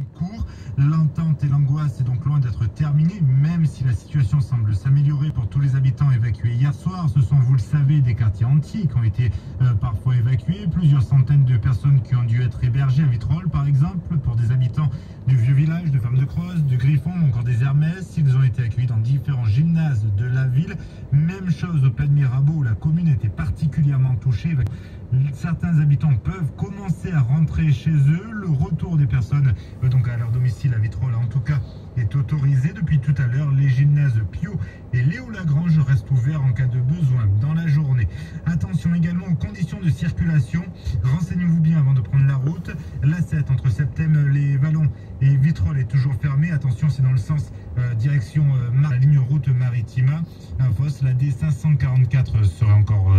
cours. L'entente et l'angoisse est donc loin d'être terminée, même si la situation semble s'améliorer pour tous les habitants évacués hier soir. Ce sont, vous le savez, des quartiers entiers qui ont été parfois évacués. Plusieurs centaines de personnes qui ont dû être hébergées à Vitrolles, par exemple, pour des habitants du vieux village, de Femme-de-Crosse, de Griffon ou encore des Hermès. Ils ont été accueillis dans différents gymnases de la ville. Même chose au Pays de Mirabeau, où la commune était particulièrement touchée. Certains habitants peuvent commencer à rentrer chez eux. Le retour des personnes donc à leur domicile à Vitrolles, en tout cas, est autorisé depuis tout à l'heure. Les gymnases Pio et Léo Lagrange restent ouverts en cas de besoin dans la journée. Attention également aux conditions de circulation. Renseignez-vous bien avant de prendre la route. L'A7 entre Septem-les-Vallons et Vitrolles est toujours fermée. Attention, c'est dans le sens direction la ligne route Maritima. Infos, la D544 serait encore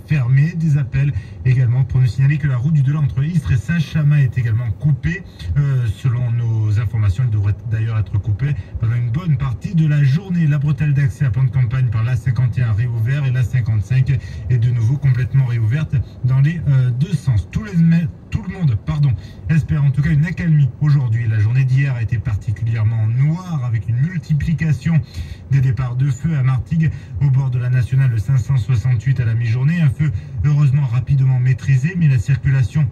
fermée. Des appels également pour nous signaler que la route du Delà entre Istres et Saint-Chamin est également coupée. Selon nos informations, elle devrait d'ailleurs être coupée pendant une bonne partie de la journée. La bretelle d'accès à plan de campagne par l'A51 réouvert et l'A55 est de nouveau complètement réouverte dans les deux sens. Tout le monde espère en tout cas une accalmie aujourd'hui. La journée d'hier a été particulièrement noire avec une multiplication des départs de feu à Martigues au bord de la nationale 568 à la mi-journée. Un feu heureusement rapidement maîtrisé, mais la circulation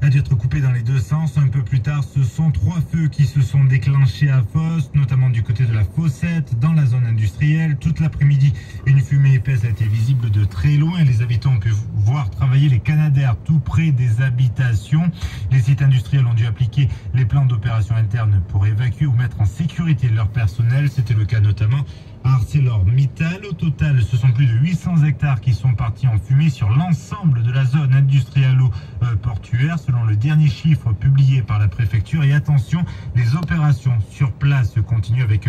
a dû être coupée dans les deux sens. Un peu plus tard, ce sont 3 feux qui se sont déclenchés à Fos, notamment du côté de la Fossette, dans la zone industrielle. Toute l'après-midi, une fumée épaisse a été visible de très loin. Les habitants ont pu voir travailler les canadaires tout près des habitations. Les sites industriels ont dû appliquer les plans d'opération interne pour évacuer ou mettre en sécurité leur personnel. C'était le cas notamment à ArcelorMittal. Au total, ce sont plus de 800 hectares qui sont partis en fumée sur l'ensemble de la zone industrialo-portuaire, selon le dernier chiffre publié par la préfecture. Et attention, les opérations sur place continuent avec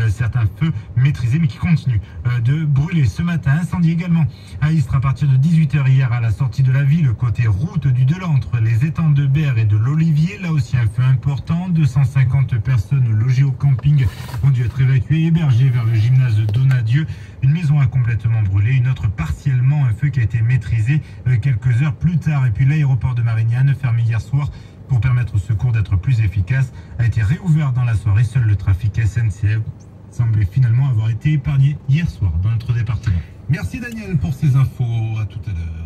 certains feux maîtrisés, mais qui continuent de brûler. Ce matin, incendie également à Istres à partir de 18 h hier à la sortie de la ville, côté route du Delà, entre les étangs de Berre et de l'Olivier. Là aussi, un feu important. 250 personnes logées au camping ont dû être évacuées, hébergées vers le gymnase de Donadieu. Une maison a complètement brûlé, une autre partiellement. Un feu qui a été maîtrisé quelques heures plus tard. Et puis l'aéroport de Marignane, fermé hier soir pour permettre au secours d'être plus efficace, a été réouvert dans la soirée. Seul le trafic SNCF semblait finalement avoir été épargné hier soir dans notre département. Merci Daniel pour ces infos. À tout à l'heure.